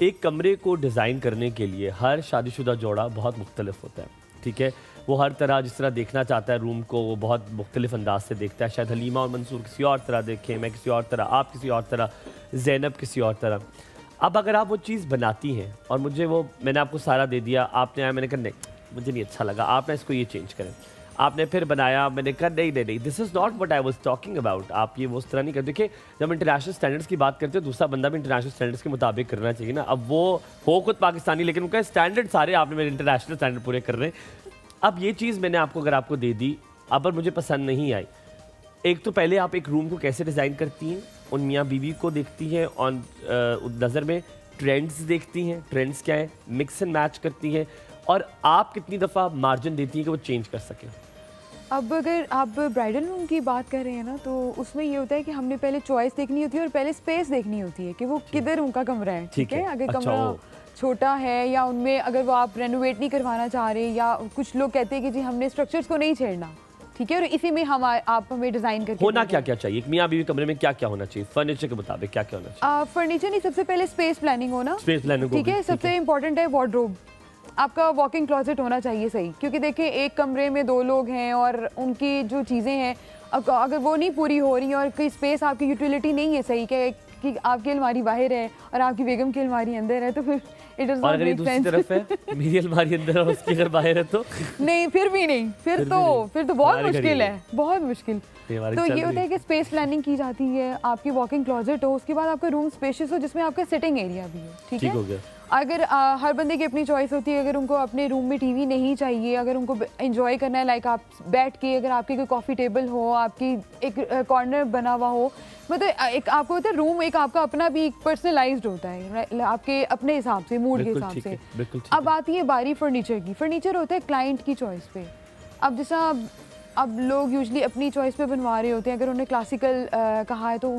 एक कमरे को डिज़ाइन करने के लिए हर शादीशुदा जोड़ा बहुत मुख्तलिफ होता है, ठीक है। वो हर तरह जिस तरह देखना चाहता है रूम को वो बहुत मुख्तलिफ अंदाज से देखता है। शायद हलीमा और मंसूर किसी और तरह देखें, मैं किसी और तरह, आप किसी और तरह, ज़ैनब किसी और तरह। अब अगर आप वो चीज़ बनाती हैं और मुझे वो, मैंने आपको सारा दे दिया, आपने आया, मैंने कहा नहीं मुझे नहीं अच्छा लगा, आपने इसको ये चेंज करें, आपने फिर बनाया, मैंने कहा नहीं नहीं नहीं, this is not what I was talking about. आप ये वो उस तरह नहीं करते। देखिए जब इंटरनेशनल स्टैंडर्ड्स की बात करते हो दूसरा बंदा भी इंटरनेशनल स्टैंडर्ड्स के मुताबिक करना चाहिए ना। अब वो हो खुद पाकिस्तानी लेकिन उनका स्टैंडर्ड सारे आपने मेरे इंटरनेशनल स्टैंडर्ड पूरे कर रहे हैं। अब ये चीज़ मैंने आपको अगर आपको दे दी, अब पर मुझे पसंद नहीं आई, एक तो पहले आप एक रूम को कैसे डिज़ाइन करती हैं, उन मियाँ बीवी को देखती हैं, ऑन नज़र में ट्रेंड्स देखती हैं, ट्रेंड्स क्या है, मिक्स एंड मैच करती हैं, और आप कितनी दफ़ा मार्जिन देती हैं कि वो चेंज कर सकें। अब अगर आप ब्राइडल रूम की बात कर रहे हैं ना, तो उसमें ये होता है कि हमने पहले चॉइस देखनी होती है और पहले स्पेस देखनी होती है कि वो किधर उनका कमरा है, ठीक है। अगर कमरा छोटा है या उनमें अगर वो आप रेनोवेट नहीं करवाना चाह रहे, या कुछ लोग कहते हैं कि जी हमने स्ट्रक्चर्स को नहीं छेड़ना, ठीक है, और इसी में हम आप हमें डिजाइन करके होना क्या क्या चाहिए, एक मियाँ बीवी कमरे में क्या क्या होना चाहिए, फर्नीचर के मुताबिक क्या क्या होना चाहिए। फर्नीचर नहीं, सबसे पहले स्पेस प्लानिंग होना, स्पेस प्लानिंग, ठीक है। सबसे इंपॉर्टेंट है वार्डरोब, आपका वॉकिंग क्लॉजेट होना चाहिए सही, क्योंकि देखिए एक कमरे में 2 लोग हैं और उनकी जो चीज़ें हैं अगर वो नहीं पूरी हो रही और कोई स्पेस आपकी यूटिलिटी नहीं है सही कि आपकी अलमारी बाहर है और आपकी बेगम की अलमारी अंदर है, तो फिर it is not make sense. तरफ है मेरी अलमारी अंदर है उसकी अगर बाहर है तो नहीं, फिर भी नहीं, फिर तो बहुत मुश्किल है, बहुत मुश्किल। तो ये होता है कि स्पेस प्लानिंग की जाती है, आपकी वॉकिंग क्लॉजेट हो, उसके बाद आपका रूम स्पेशियस हो जिसमें आपका सिटिंग एरिया भी हो, ठीक है। अगर हर बंदे की अपनी चॉइस होती है, अगर उनको अपने रूम में टीवी नहीं चाहिए, अगर उनको एंजॉय करना है लाइक आप बैठ के, अगर आपकी कोई कॉफ़ी टेबल हो, आपकी एक कॉर्नर बना हुआ हो, मतलब एक आपको होता है रूम एक आपका अपना भी पर्सनलाइज्ड होता है आपके अपने हिसाब से, मूड के हिसाब से। अब आती है बारी फर्नीचर की। फर्नीचर होता है क्लाइंट की चॉइस पे। अब जैसा अब लोग यूजली अपनी चॉइस पे बनवा रहे होते हैं, अगर उन्हें क्लासिकल कहा है तो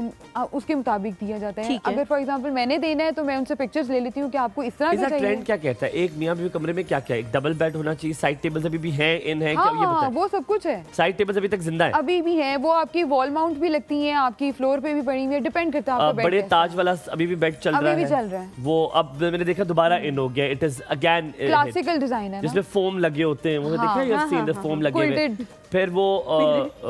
उसके मुताबिक दिया जाता है। अगर फॉर एग्जांपल मैंने देना है तो मैं उनसे पिक्चर्स ले लेती हूँ कि आपको इस तरह का चाहिए। ट्रेंड क्या कहता है, एक मियां बीवी कमरे में क्या क्या, एक डबल बेड होना चाहिए, साइड टेबल्स अभी भी हैं, इन है, हाँ, क्या ये बताएं? वो सब कुछ है, साइड टेबल्स अभी तक जिंदा है, अभी भी है, वो आपकी वॉल माउंट भी लगती हैं, आपकी फ्लोर पे भी पड़ी हुई है, डिपेंड करता है आपका बड़े ताज वाला अभी भी बेड चल रहा है, वो अब मैंने देखा दोबारा इन हो गया, it is again classical design है जिसमें फोम लगे होते हैं, वो देखा है सीन फोम लगे हुए, फिर वो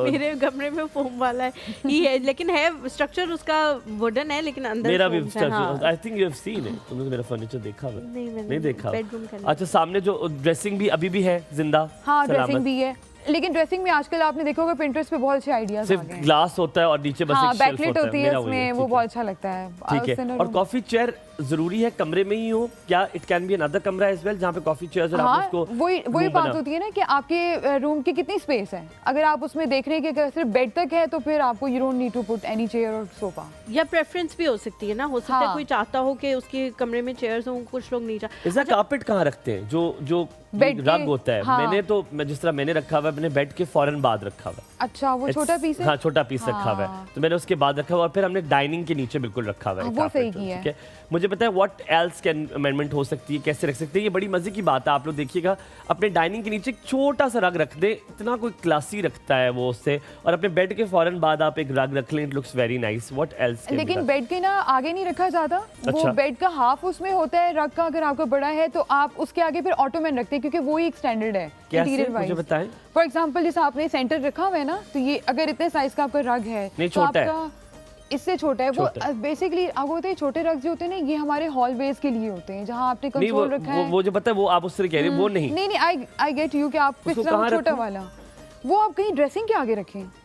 मेरे कमरे में फोम वाला ही है, लेकिन है स्ट्रक्चर उसका वुडन है, लेकिन अंदर मेरा भी structure, I think you have seen it, तुमने मेरा फर्नीचर देखा है? नहीं देखा। अच्छा, सामने जो ड्रेसिंग भी अभी भी है जिंदा? हाँ, ड्रेसिंग भी है, लेकिन ड्रेसिंग में आजकल आपने देखा होगा पिंटरेस्ट पे बहुत अच्छे आइडियाज आ गए हैं। ग्लास होता है और नीचे बस एक बैकलाइट होती है उसमें, वो बहुत अच्छा लगता है, ठीक है। और कॉफी चेयर जरूरी है कमरे में ही हो क्या? इट कैन बी अनदर कमरा एज वेल जहां पे कॉफी चेयर्स और आप उसको वही बात होती है ना कि आपके रूम की कितनी स्पेस है। अगर आप उसमें देख रहे हैं कि अगर सिर्फ बेड तक है तो फिर आपको you don't need to put any chair और सोफा। या प्रेफरेंस भी हो सकती है ना, हो सकता है कोई चाहता हो कि उसके कमरे में चेयर्स हो, कुछ लोग नहीं चाहते। इसका कारपेट कहाँ रखते हैं जो रग होता है? मैंने तो जिस तरह मैंने रखा हुआ है अपने बेड के फौरन बाद रखा हुआ है। अच्छा, वो छोटा पीस है? हाँ, छोटा पीस रखा हुआ है, तो मैंने उसके बाद रखा हुआ, और फिर हमने डाइनिंग के नीचे बिल्कुल रखा हुआ है। वो सही किया है। ठीक है, मुझे पता है व्हाट एल्स कैन अमेंडमेंट हो सकती है, कैसे रख सकते हैं। ये बड़ी मजे की बात है, आप लोग देखिएगा अपने डाइनिंग के नीचे एक छोटा सा रग रख दे, इतना कोई क्लासी रखता है वो उससे, और अपने बेड के फौरन बाद आप एक रग रख लें, it looks very nice. What else? लेकिन बेड के ना आगे नहीं रखा जाता, वो बेड का हाफ उसमें होता है रग का, अगर आपका बड़ा है तो आप उसके आगे फिर ऑटोमैन रखते हैं, क्योंकि वो ही एक स्टैंडर्ड है इंटीरियर वाइज। मुझे बताएं, फॉर एग्जांपल जैसे आपने सेंटर रखा हुआ है ना, तो ये अगर इतने साइज का आपका रग है तो आपका इससे छोटा है, वो बेसिकली आपको होता है छोटे रग जो होते हैं ना, ये हमारे हॉलवेज के लिए होते हैं जहां आपने कंसोल रखा है। वो जो पता है वो आप उससे कह रहे हैं, वो नहीं आई गेट यू कि आप किस तरह छोटा वाला वो आप कहीं ड्रेसिंग के आगे रखें,